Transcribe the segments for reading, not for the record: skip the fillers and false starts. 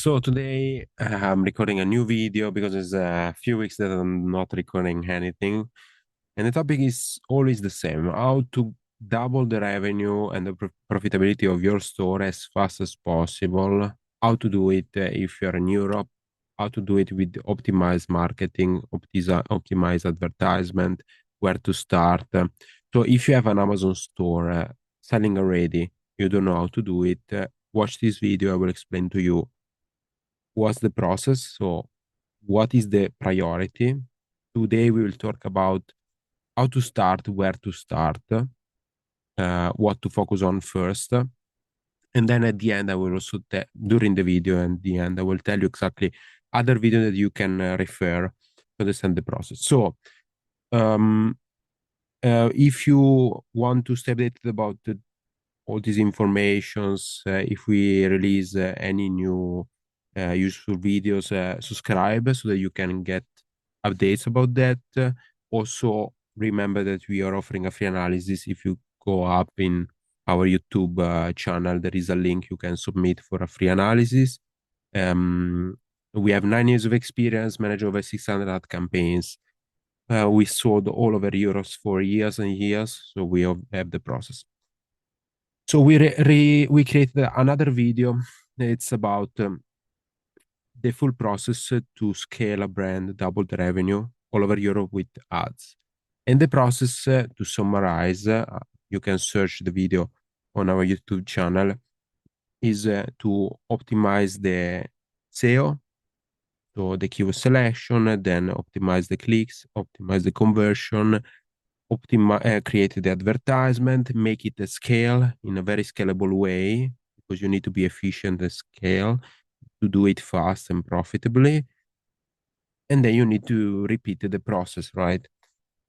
So today I'm recording a new video because it's a few weeks that I'm not recording anything. And the topic is always the same, how to double the revenue and the profitability of your store as fast as possible, how to do it if you're in Europe, how to do it with optimized marketing, optimized advertisement, where to start. So if you have an Amazon store selling already, you don't know how to do it, watch this video. I will explain to you what's the process. So what is the priority? Today we will talk about how to start, where to start, what to focus on first. And then at the end, I will also, during the video and the end, I will tell you exactly other video that you can refer to understand the process. So um, if you want to stay updated about all these informations, if we release any new useful videos, subscribe so that you can get updates about that. Also, remember that we are offering a free analysis. If you go up in our YouTube channel, there is a link you can submit for a free analysis. Um, we have 9 years of experience, manage over 600 ad campaigns. We sold all over Europe for years and years, so we have the process. So we created another video. It's about the full process to scale a brand, double the revenue all over Europe with ads. And the process, to summarize, you can search the video on our YouTube channel, is to optimize the SEO, so the keyword selection, then optimize the clicks, optimize the conversion, create the advertisement, make it a scale in a very scalable way, because you need to be efficient at scale to do it fast and profitably. And then you need to repeat the process, right?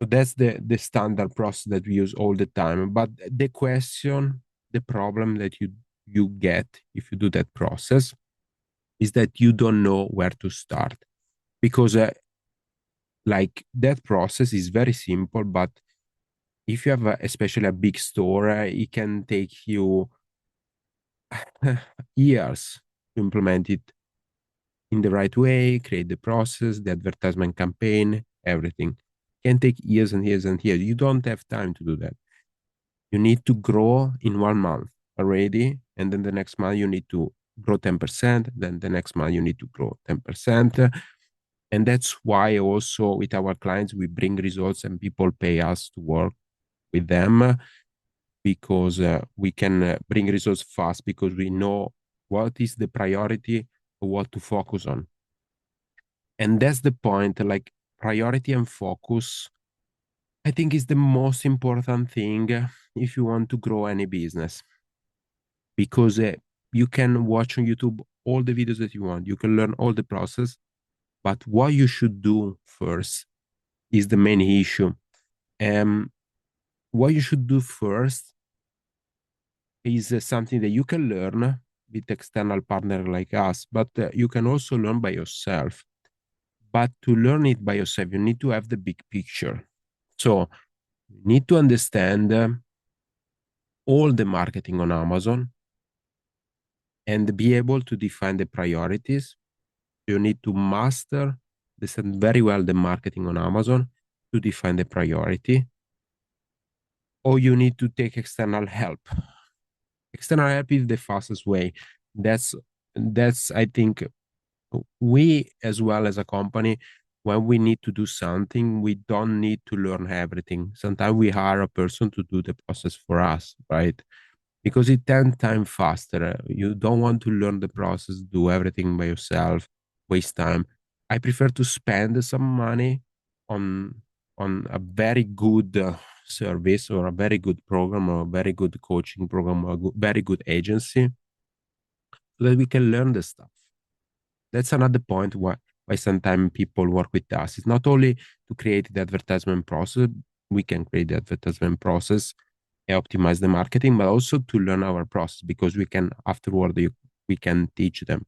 So that's the standard process that we use all the time. But the question, the problem that you get if you do that process is that you don't know where to start, because like that process is very simple, but if you have especially a big store, it can take you years to implement it in the right way, create the process, the advertisement campaign, everything. Can take years and years and years. You don't have time to do that. You need to grow in 1 month already, and then the next month you need to grow 10%, then the next month you need to grow 10%. And that's why also with our clients, we bring results and people pay us to work with them, because we can bring results fast because we know what is the priority, what to focus on. And that's the point, like priority and focus, I think is the most important thing if you want to grow any business, because you can watch on YouTube all the videos that you want, you can learn all the process, but what you should do first is the main issue. Um, what you should do first is something that you can learn with external partner like us, but you can also learn by yourself. But to learn it by yourself, you need to have the big picture. So you need to understand all the marketing on Amazon and be able to define the priorities. You need to master, understand very well the marketing on Amazon to define the priority, or you need to take external help. External help is the fastest way. That's that's I think we as well as a company, when we need to do something, we don't need to learn everything. Sometimes we hire a person to do the process for us, right? Because it 10 times faster. You don't want to learn the process, do everything by yourself, waste time. I prefer to spend some money on a very good service, or a very good program, or a very good coaching program, or a very good agency, so that we can learn the stuff. That's another point why sometimes people work with us. It's not only to create the advertisement process, we can create the advertisement process, optimize the marketing, but also to learn our process, because we can afterward we can teach them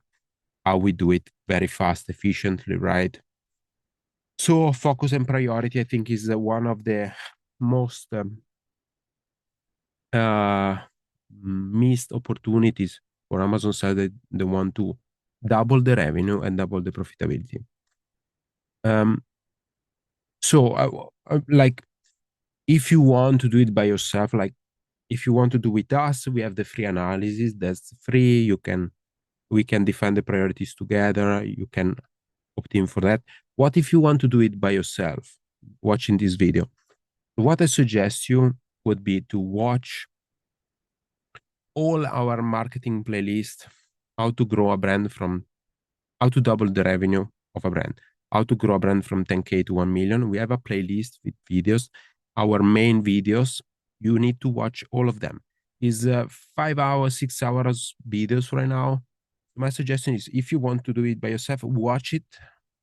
how we do it very fast, efficiently, right? So focus and priority, I think, is one of the most uh, missed opportunities for Amazon side that they want to double the revenue and double the profitability. Um, like, if you want to do it by yourself, like if you want to do with us, we have the free analysis that's free. We can define the priorities together. You can opt in for that. What if you want to do it by yourself, watching this video? What I suggest you would be to watch all our marketing playlist, how to grow a brand from, how to double the revenue of a brand, how to grow a brand from 10K to 1 million. We have a playlist with videos, our main videos. You need to watch all of them. Is 5 hours, 6 hours videos right now. My suggestion is, if you want to do it by yourself, watch it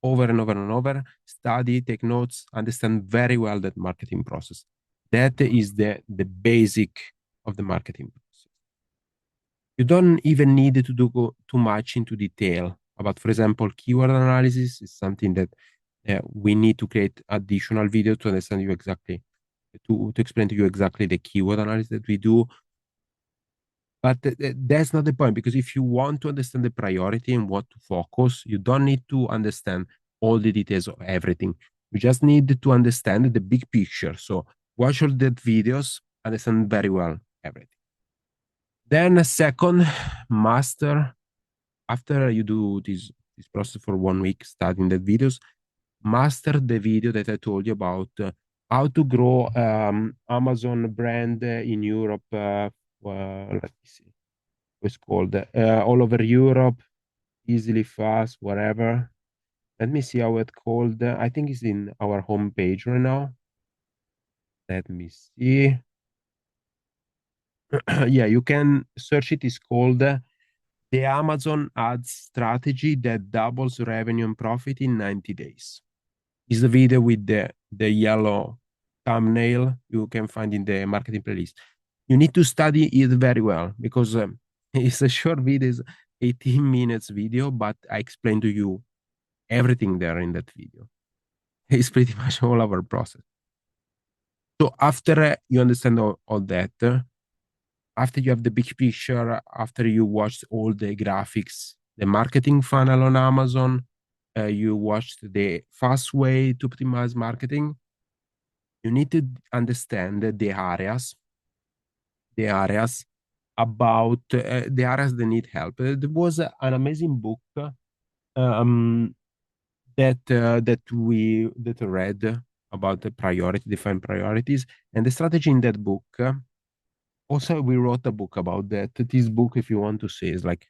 over and over and over, study, take notes, understand very well that marketing process. That is the basic of the marketing process. You don't even need to do go too much into detail about, for example, keyword analysis is something that we need to create additional video to understand you exactly, to explain to you exactly the keyword analysis that we do. But that's not the point, because if you want to understand the priority and what to focus, you don't need to understand all the details of everything. You just need to understand the big picture. So watch all the videos, understand very well everything. Then second, master. After you do this process for 1 week, studying the videos, master the video that I told you about, how to grow Amazon brand in Europe. Let me see, what's called all over Europe, easily, fast, whatever. Let me see how it's called. I think it's in our homepage right now. Let me see. Yeah, you can search it. It's called the Amazon ads strategy that doubles revenue and profit in 90 days. Is the video with the yellow thumbnail you can find in the marketing playlist. You need to study it very well, because it's a short video, it's 18 minutes video, but I explain to you everything there in that video. It's pretty much all our process. So after you understand all that, after you have the big picture, after you watched all the graphics, the marketing funnel on Amazon, you watched the fast way to optimize marketing, you need to understand the areas about the areas that need help. There was an amazing book um, that I read about the priority, define priorities, and the strategy in that book. Also, we wrote a book about that. This book, if you want to see, is like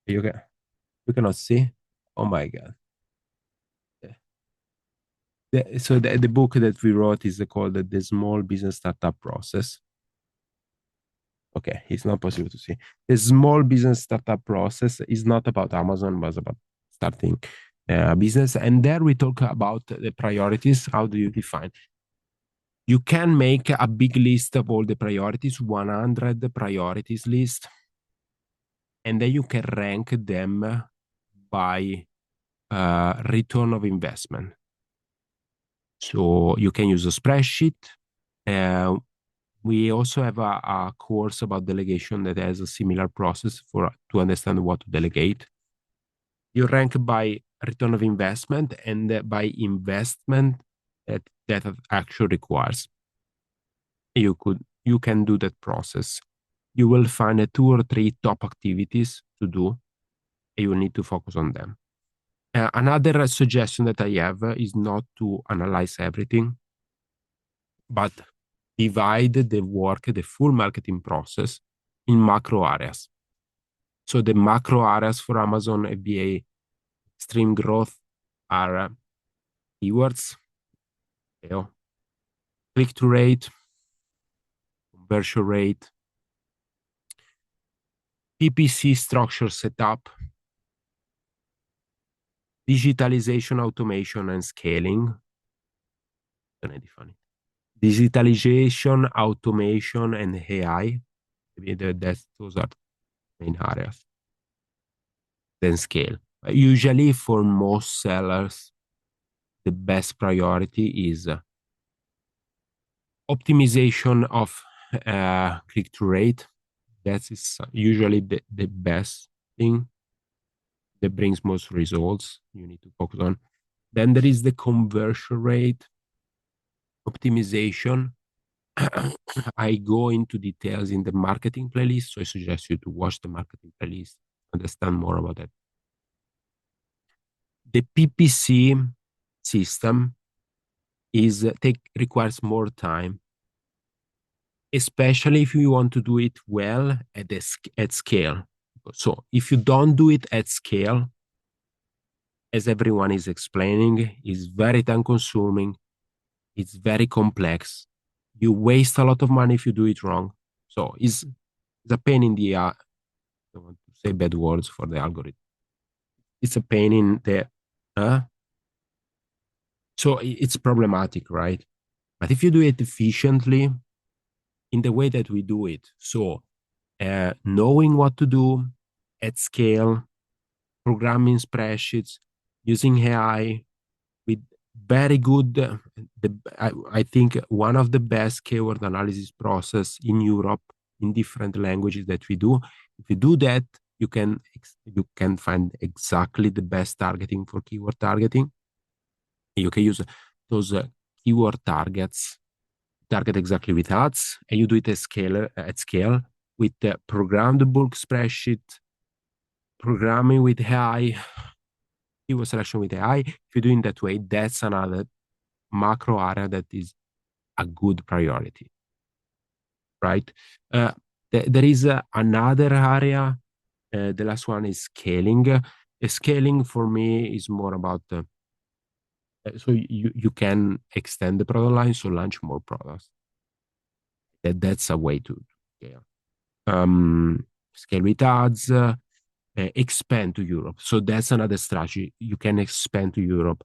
you can you cannot see. Oh my god! So the book that we wrote is called the Small Business Startup Process. Okay, it's not possible to see. The small business startup process is not about Amazon, but about starting a business. And there we talk about the priorities. How do you define? You can make a big list of all the priorities, 100 priorities list, and then you can rank them by return of investment. So you can use a spreadsheet. Uh, we also have a course about delegation that has a similar process for to understand what to delegate. You rank by return of investment and by investment that actually requires. You can do that process. You will find 2 or 3 top activities to do, and you will need to focus on them. Another suggestion that I have is not to analyze everything, but divide the work, the full marketing process, in macro areas. So the macro areas for Amazon FBA stream growth are keywords, SEO, click-through rate, conversion rate, PPC structure setup, digitalization, automation, and scaling. Digitalization, automation, and AI. Those are main areas. Then scale. Usually, for most sellers, the best priority is optimization of click-through rate. That is usually the best thing. that brings most results you need to focus on. Then there is the conversion rate optimization. I go into details in the marketing playlist, so I suggest you to watch the marketing playlist, understand more about it. The PPC system requires more time, especially if you want to do it well at scale. So if you don't do it at scale, as everyone is explaining, is very time consuming. It's very complex. You waste a lot of money if you do it wrong. So it's a pain in the I don't want to say bad words for the algorithm. It's a pain in the uh, so it's problematic, right? But if you do it efficiently in the way that we do it, so knowing what to do at scale, programming spreadsheets, using AI, with very good, I think one of the best keyword analysis process in Europe in different languages that we do. If you do that, you can find exactly the best targeting for keyword targeting. You can use those keyword targets, target exactly with ads, and you do it at scale with programmed bulk spreadsheet, programming with AI, keyword selection with AI. If you're doing that way, that's another macro area that is a good priority, right? Uh, there is another area. The last one is scaling. Scaling for me is more about so you can extend the product line, so launch more products. That's a way to scale. Scale with ads, expand to Europe. So that's another strategy. You can expand to Europe.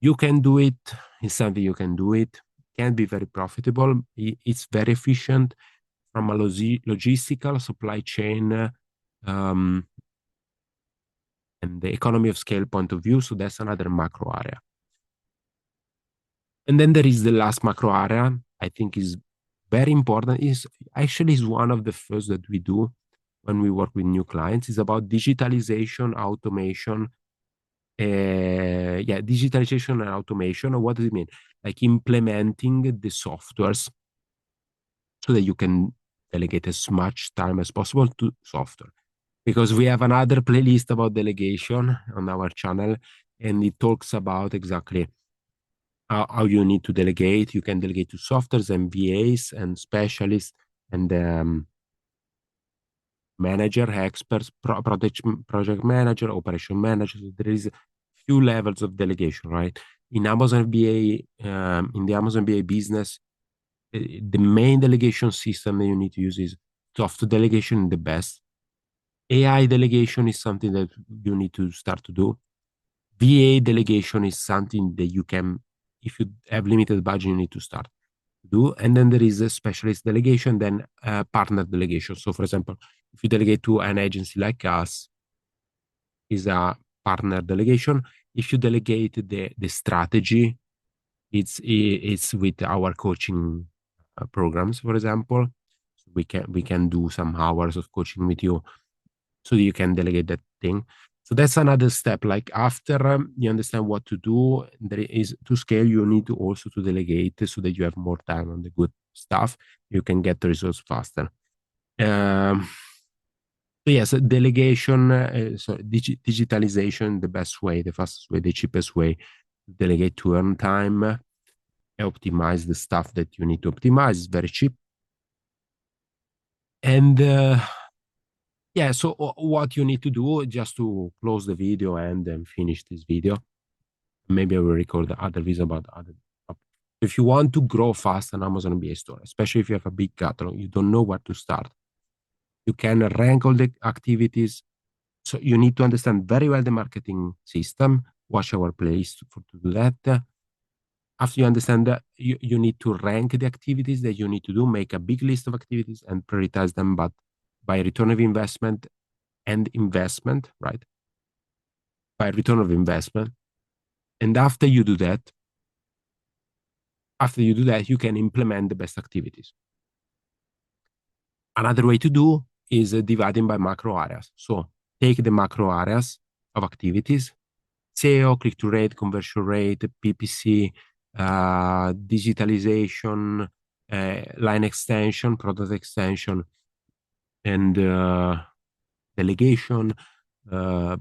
You can do it. It's something you can do it. Can be very profitable. It's very efficient from a logistical supply chain um, and the economy of scale point of view. So that's another macro area. And then there is the last macro area. I think is very important. Is actually is one of the first that we do when we work with new clients. Is about digitalization, automation. Yeah, digitalization and automation. What does it mean? Like implementing the softwares so that you can delegate as much time as possible to software. Because we have another playlist about delegation on our channel, and it talks about exactly how you need to delegate. You can delegate to softwares and VAs and specialists and manager, experts, project manager, operation manager. So there is few levels of delegation, right? In Amazon BA, in the Amazon BA business, the main delegation system that you need to use is software delegation, the best. AI delegation is something that you need to start to do. VA delegation is something that you can, if you have limited budget, you need to start to do. And then there is a specialist delegation, then partner delegation. So, for example, if you delegate to an agency like us, is a partner delegation. If you delegate the strategy, it's with our coaching programs, for example. We can do some hours of coaching with you so you can delegate that thing. So that's another step. Like after you understand what to do, there is to scale, you need to also to delegate so that you have more time on the good stuff. You can get the results faster. So yes, delegation, digitalization, the best way, the fastest way, the cheapest way to delegate to earn time, optimize the stuff that you need to optimize. It's very cheap. And yeah, so what you need to do just to close the video and then finish this video. Maybe I will record other videos about other topics. If you want to grow fast on Amazon MBA store, especially if you have a big catalog, you don't know where to start. You can rank all the activities. So you need to understand very well the marketing system, watch our playlist to do that. After you understand that, you need to rank the activities that you need to do, make a big list of activities and prioritize them, but by return of investment and investment, right? By return of investment. And after you do that, you can implement the best activities. Another way to do is dividing by macro areas. So take the macro areas of activities, SEO, click-through rate, conversion rate, PPC, digitalization, line extension, product extension, and delegation. Uh,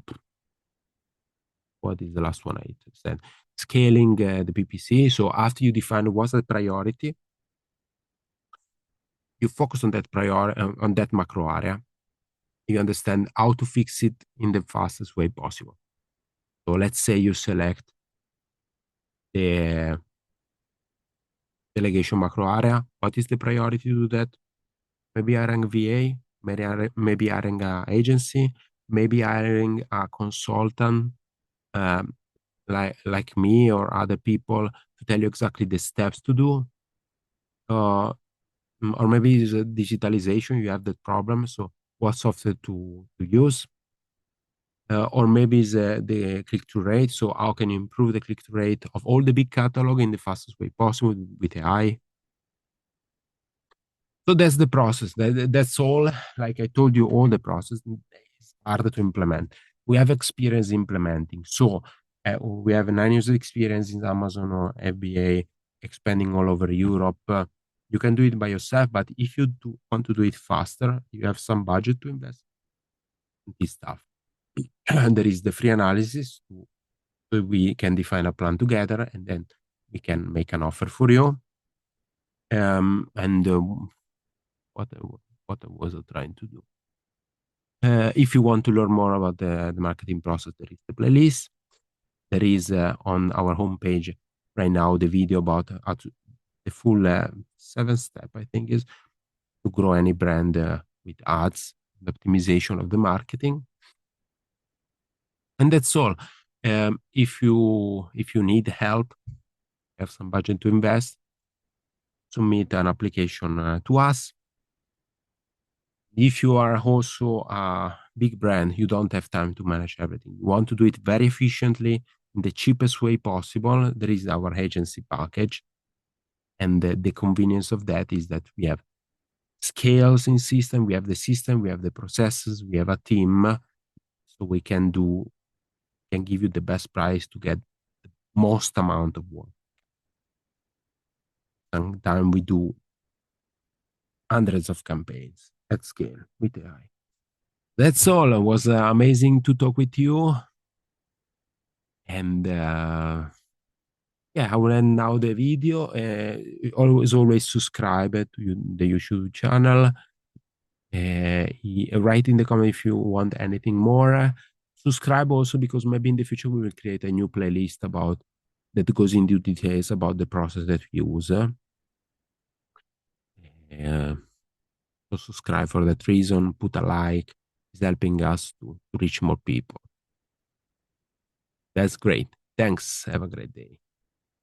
what is the last one I said? Scaling the PPC. So after you define what's the priority, you focus on that priority, on that macro area. You understand how to fix it in the fastest way possible. So let's say you select the delegation macro area. What is the priority to do that? Maybe hiring VA, maybe hiring an agency, maybe hiring a consultant um, like me or other people to tell you exactly the steps to do. Uh, or maybe it's a digitalization, you have that problem. So what software to use? Or maybe it's the click-through rate. So how can you improve the click-through rate of all the big catalog in the fastest way possible with AI? So that's the process. That's all. Like I told you, all the process is hard to implement. We have experience implementing. So we have 9 years of experience in Amazon or FBA, expanding all over Europe. You can do it by yourself, but if you want to do it faster, you have some budget to invest in this stuff. There is the free analysis. So we can define a plan together, and then we can make an offer for you. And what what was I trying to do? If you want to learn more about the marketing process, there is the playlist. There is on our homepage right now the video about how to, the full 7 step, I think, is to grow any brand with ads, the optimization of the marketing, and that's all. If you need help, have some budget to invest, submit an application to us. If you are also a big brand, you don't have time to manage everything. You want to do it very efficiently in the cheapest way possible. There is our agency package. And the convenience of that is that we have scales in system, we have the processes, we have a team. So we can give you the best price to get the most amount of work. Sometimes we do hundreds of campaigns at scale with AI. That's all. It was amazing to talk with you. And yeah, I will end now the video. Always subscribe to the YouTube channel. Write in the comment if you want anything more. Subscribe also because maybe in the future we will create a new playlist about that goes into details about the process that we use. So subscribe for that reason. Put a like. It's helping us to reach more people. That's great. Thanks. Have a great day.